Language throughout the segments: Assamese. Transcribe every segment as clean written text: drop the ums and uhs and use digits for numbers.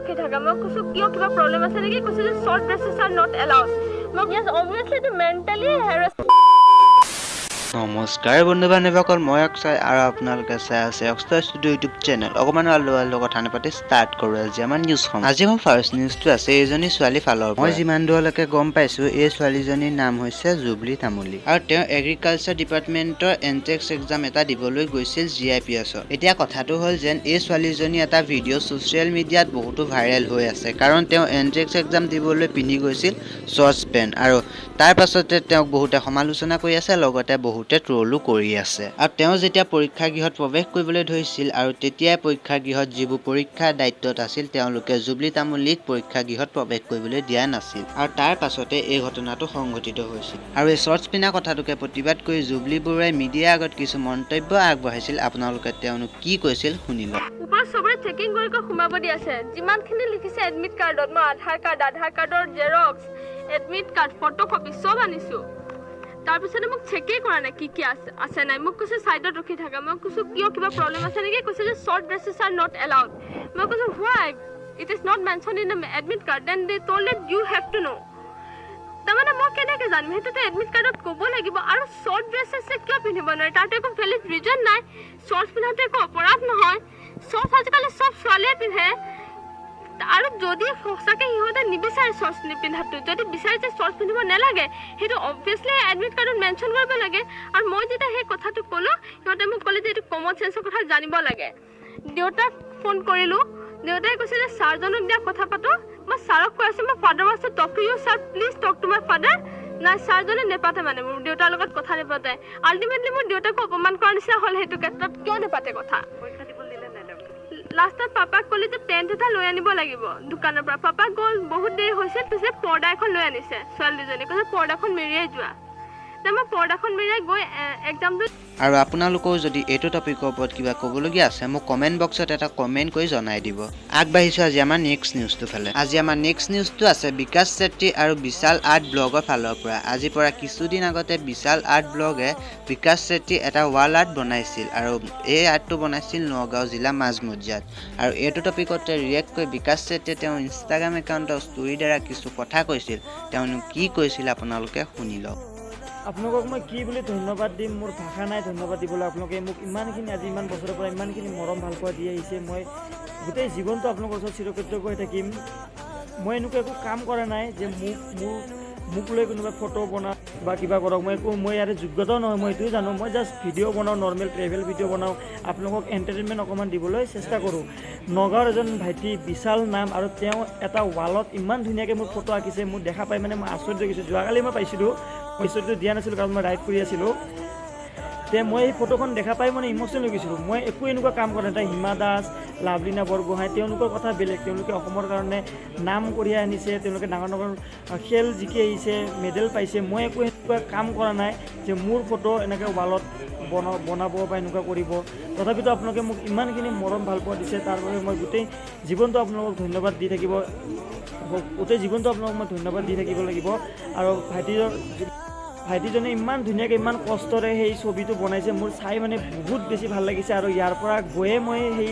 ৰখি থাকা মই কৈছো কিয় কিবা প্ৰবলেম আছে নেকি কৈছে যে short dresses are not allowed মই yes obviously to mentally harass নমস্কাৰ বন্ধু বান্ধৱীসকল মই অক্ষয় আৰু আপোনালোকে চাই আছে অক্ষয় ষ্টুডিঅ' ইউটিউব চেনেল অকমান আলু কথা নাপাতি ষ্টাৰ্ট কৰোঁ আজি আমাৰ নিউজখন আজি মোৰ ফাৰ্ষ্ট নিউজটো আছে এইজনী ছোৱালী ফালৰ মই যিমান দূৰলৈকে গম পাইছোঁ এই ছোৱালীজনীৰ নাম হৈছে জুবলি তামুলী আৰু তেওঁ এগ্ৰিকালচাৰ ডিপাৰ্টমেণ্টৰ এন্ট্ৰেন্স এক্সাম এটা দিবলৈ গৈছিল GIPSৰ এতিয়া কথাটো হ'ল যেন এই ছোৱালীজনী এটা ভিডিঅ' ছ'চিয়েল মিডিয়াত বহুতো ভাইৰেল হৈ আছে কাৰণ তেওঁ এন্ট্ৰেন্স এক্সাম দিবলৈ পিন্ধি গৈছিল শৰ্টছ পেণ্ট আৰু তাৰ পাছতে তেওঁক বহুতে সমালোচনা কৰি আছে লগতে বহুতে ট্ৰলো কৰি আছে আৰু তেওঁ যেতিয়া পৰীক্ষা গৃহত প্ৰৱেশ কৰিবলৈ ধৰিছিল আৰু তেতিয়াই পৰীক্ষা গৃহত যিবোৰ পৰীক্ষাৰ দায়িত্বত আছিল তেওঁলোকে জুবলি তামুলীক পৰীক্ষা গৃহত প্ৰৱেশ কৰিবলৈ দিয়া নাছিল আৰু তাৰ পাছতে এই ঘটনাটো সংঘটিত হৈছিল আৰু এই শৰ্টছ পিন্ধা কথাটোকে প্ৰতিবাদ কৰি জুবলি বৰুৱাই মিডিয়াৰ আগত কিছু মন্তব্য আগবঢ়াইছিল আপোনালোকে তেওঁনো কি কৈছিল শুনি লওক ওপৰ সবৰে চেকিং কৰি সোমাব দি আছে যিমানখিনি লিখিছে এডমিট কাৰ্ডত মই আধাৰ কাৰ্ডৰ জেৰক্স এডমিট কাৰ্ড ফটোকপি সব আনিছো তাৰ পিছতে মোক চেকই কৰা নাই কি আছে নাই মোক কৈছে সাইডত ৰখি থাকা মই কৈছো কিয় কিবা প্ৰবলেম আছে নেকি কৈছে যে short dresses are not allowed মই কৈছো why it is not mentioned in the admit card then they told that you have to know তাৰমানে মই কেনেকৈ জানিম হেতুতে এডমিট কাৰ্ডত ক'ব লাগিব আৰু শৰ্ট ড্ৰেছেছ কিয় পিন্ধিব নোৱাৰে তাতে একো ভেলিড ৰিজন নাই শৰ্টছ পিন্ধাটো একো অপৰাধ নহয় শৰ্টছ আজিকালি সব ছোৱালীয়ে পিন্ধে আৰু যদি সঁচাকে ইহঁতে নিবিচাৰে শৰ্টছ পিন্ধাটো যদি বিচাৰে যে শৰ্টছ পিন্ধিব নালাগে সেইটো অবভিয়াছলি এডমিট কাৰ্ডত মেনশ্যন কৰিব লাগে আৰু মই যেতিয়া সেই কথাটো ক'লো সিহঁতে মোক ক'লে যে এইটো কমন চেন্সৰ কথা জানিব লাগে দেউতাক ফোন কৰিলোঁ দেউতাই কৈছে যে ছাৰজনক দিয়া কথা পাতো মই ছাৰক কৈ আছোঁ মই father was to talk to you sir please talk to my father নাই ছাৰজনে নেপাতে মানে মোৰ দেউতাৰ লগত কথা নেপাতে আল্টিমেটলি মোৰ দেউতাকো অপমান কৰাৰ নিচিনা হ'ল সেইটো ক্ষেত্ৰত কিয় নেপাতে কথা লাষ্টত পাপাক ক'লে যে টেণ্ট এটা লৈ আনিব লাগিব দোকানৰ পৰা পাপা গ'ল বহুত দেৰি হৈছে পিছে পৰ্দা এখন লৈ আনিছে ছোৱালীজনী কৈছে পৰ্দাখন মেৰিয়াই যোৱা মই পৰ্দাখন মেৰিয়াই গৈ এক্সামটো আৰু আপোনালোকেও যদি এইটো টপিকৰ ওপৰত কিবা ক'বলগীয়া আছে মোক কমেণ্ট বক্সত এটা কমেণ্ট কৰি জনাই দিব আগবাঢ়িছোঁ আজি আমাৰ নেক্সট নিউজটো ফালে আজি আমাৰ নেক্সট নিউজটো আছে বিকাশ চেত্ৰী আৰু বিশাল আৰ্ট ব্লগৰ ফালৰ পৰা আজিৰ পৰা কিছুদিন আগতে বিশাল আৰ্ট ব্লগে বিকাশ চেত্ৰী এটা ৱাল আৰ্ট বনাইছিল আৰু এই আৰ্টটো বনাইছিল নগাঁও জিলা মাজমজিয়াত আৰু এইটো টপিকতে ৰিয়েক্ট কৰি বিকাশ চেত্ৰীয়ে তেওঁৰ ইনষ্টাগ্ৰাম একাউণ্টৰ ষ্টৰীৰ দ্বাৰা কিছু কথা কৈছিল তেওঁনো কি কৈছিল আপোনালোকে শুনি লওক আপোনালোকক মই কি বুলি ধন্যবাদ দিম মোৰ ভাষা নাই ধন্যবাদ দিবলৈ আপোনালোকে মোক ইমানখিনি আজি ইমান বছৰৰ পৰা ইমানখিনি মৰম ভাল পোৱা দি আহিছে মই গোটেই জীৱনটো আপোনালোকৰ ওচৰত চিৰকৃতজ্ঞ হৈ থাকিম মই এনেকুৱা একো কাম কৰা নাই যে মোক লৈ কোনোবাই ফটো বনাওঁ বা কিবা কৰক মই ইয়াৰে যোগ্যতাও নহয় মই এইটোও জানো মই জাষ্ট ভিডিঅ' বনাওঁ নৰ্মেল ট্ৰেভেল ভিডিঅ' বনাওঁ আপোনালোকক এণ্টাৰটেইনমেণ্ট অকণমান দিবলৈ চেষ্টা কৰোঁ নগাঁৱৰ এজন ভাইটি বিশাল নাম আৰু তেওঁ এটা ৱালত ইমান ধুনীয়াকৈ মোৰ ফটো আঁকিছে মোক দেখা পাই মানে মই আচৰিত হৈ গৈছোঁ যোৱাকালি মই পাইছিলোঁ পইচাটো দিয়া নাছিলোঁ কাৰণ মই ৰাইড কৰি আছিলোঁ মই এই ফটোখন দেখা পাই মানে ইম'চনেল হৈ গৈছিলোঁ মই একো এনেকুৱা কাম কৰা নাই হিমা দাস লাভলীনা বৰগোহাঁই তেওঁলোকৰ কথা বেলেগ তেওঁলোকে অসমৰ কাৰণে নাম কঢ়িয়াই আনিছে তেওঁলোকে ডাঙৰ ডাঙৰ খেল জিকি আহিছে মেডেল পাইছে মই একো এনেকুৱা কাম কৰা নাই যে মোৰ ফটো এনেকৈ ৱালত বনাব বা এনেকুৱা কৰিব তথাপিতো আপোনালোকে মোক ইমানখিনি মৰম ভাল পোৱা দিছে তাৰ বাবে মই গোটেই জীৱনটো আপোনালোকক ধন্যবাদ দি থাকিব লাগিব আৰু ভাইটিজনে ইমান ধুনীয়াকৈ ইমান কষ্টৰে সেই ছবিটো বনাইছে মোৰ চাই মানে বহুত বেছি ভাল লাগিছে আৰু ইয়াৰ পৰা গৈয়ে মই সেই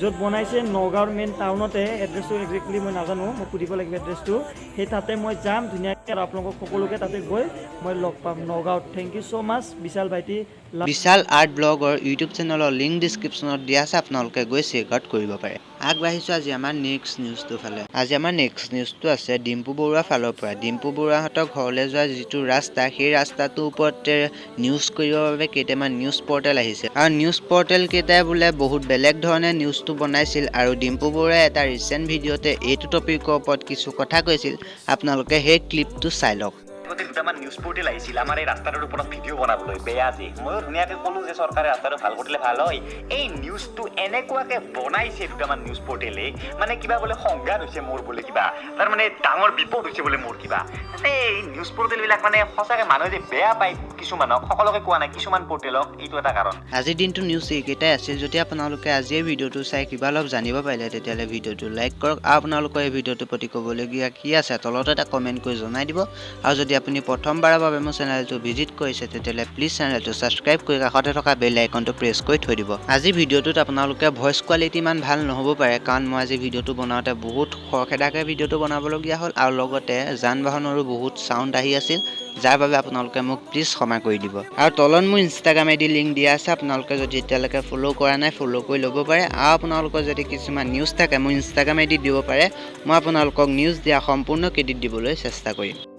য'ত বনাইছে নগাঁৱৰ মেইন টাউনতে এড্ৰেছটো একজেক্টলি মই নাজানো মই সুধিব লাগিব এড্ৰেছটো সেই তাতে মই যাম ধুনীয়াকৈ আৰু আপোনালোকক সকলোকে তাতে গৈ মই লগ পাম নগাঁৱত থেংক ইউ ছ' মাছ বিশাল ভাইটি বিশাল আৰ্ট ব্লগৰ ইউটিউব চেনেলৰ লিংক ডিছক্ৰিপশ্যনত দিয়া আছে আপোনালোকে গৈ চেক আউট কৰিব পাৰে আগবাঢ়িছোঁ আজি আমাৰ নেক্সট নিউজটো ফালে আজি আমাৰ নেক্সট নিউজটো আছে ডিম্পু বৰুৱাৰ ফালৰ পৰা ডিম্পু বৰুৱাহঁতৰ ঘৰলৈ যোৱা যিটো ৰাস্তা সেই ৰাস্তাটোৰ ওপৰতে নিউজ কৰিবৰ বাবে কেইটামান নিউজ পৰ্টেল আহিছে আৰু নিউজ পৰ্টেল কেইটাই বোলে বহুত বেলেগ ধৰণে নিউজটো বনাইছিল আৰু ডিম্পু বৰুৱাই এটা ৰিচেণ্ট ভিডিঅ'তে এইটো টপিকৰ ওপৰত কিছু কথা কৈছিল আপোনালোকে সেই ক্লিপটো চাই লওক দুটামান নিউজ পৰ্টেল আহিছিল আমাৰ এই ৰাস্তাটোৰ ওপৰত ভিডিঅ' বনাবলৈ বেয়া যে ময়ো ধুনীয়াকৈ ক'লোঁ যে চৰকাৰে ৰাস্তাটো ভাল কৰিলে ভাল হয় এই নিউজটো এনেকুৱাকৈ বনাইছে দুটামান নিউজ পৰ্টেলে মানে কিবা বোলে সংঘাত হৈছে মোৰ বোলে কিবা তাৰমানে ডাঙৰ বিপদ হৈছে বোলে মোৰ কিবা এই নিউজ পৰ্টেলবিলাক মানে সঁচাকৈ মানুহে যে বেয়া পায় কিছুমানক সকলোকে কোৱা নাই কিছুমান পৰ্টেলক এইটো এটা কাৰণ আজিৰ দিনটো নিউজ এইকেইটাই আছিল যদি আপোনালোকে আজি এই ভিডিঅ'টো চাই কিবা অলপ জানিব পাৰিলে তেতিয়াহ'লে ভিডিঅ'টো লাইক কৰক আৰু আপোনালোকৰ এই ভিডিঅ'টোৰ প্ৰতি ক'বলগীয়া কি আছে তলত এটা কমেণ্ট কৰি জনাই দিব আৰু যদি আপুনি প্ৰথমবাৰৰ বাবে মোৰ চেনেলটো ভিজিট কৰিছে তেতিয়াহ'লে প্লিজ চেনেলটো ছাবস্ক্ৰাইব কৰি কাষতে থকা বেল আইকনটো প্ৰেছ কৰি থৈ দিব। আজি ভিডিঅ'টোত আপোনালোকে ভইচ কোৱালিটি ইমান ভাল নহ'ব পাৰে কাৰণ মই আজি ভিডিঅ'টো বনাওঁতে বহুত খৰখেদাকৈ ভিডিঅ'টো বনাবলগীয়া হ'ল আৰু লগতে যান বাহনৰো বহুত চাউণ্ড আহি আছিল, যাৰ বাবে আপোনালোকে মোক প্লিজ ক্ষমা কৰি দিব। আৰু তলত মোৰ ইনষ্টাগ্ৰাম আইডি লিংক দিয়া আছে, আপোনালোকে যদি এতিয়ালৈকে ফ'ল' কৰা নাই ফ'ল' কৰি ল'ব পাৰে। আৰু আপোনালোকৰ যদি কিছুমান নিউজ থাকে মোৰ ইনষ্টাগ্ৰাম আইডি দিব পাৰে, মই আপোনালোকক নিউজ দিয়া সম্পূৰ্ণ ক্ৰেডিট দিবলৈ চেষ্টা কৰিম।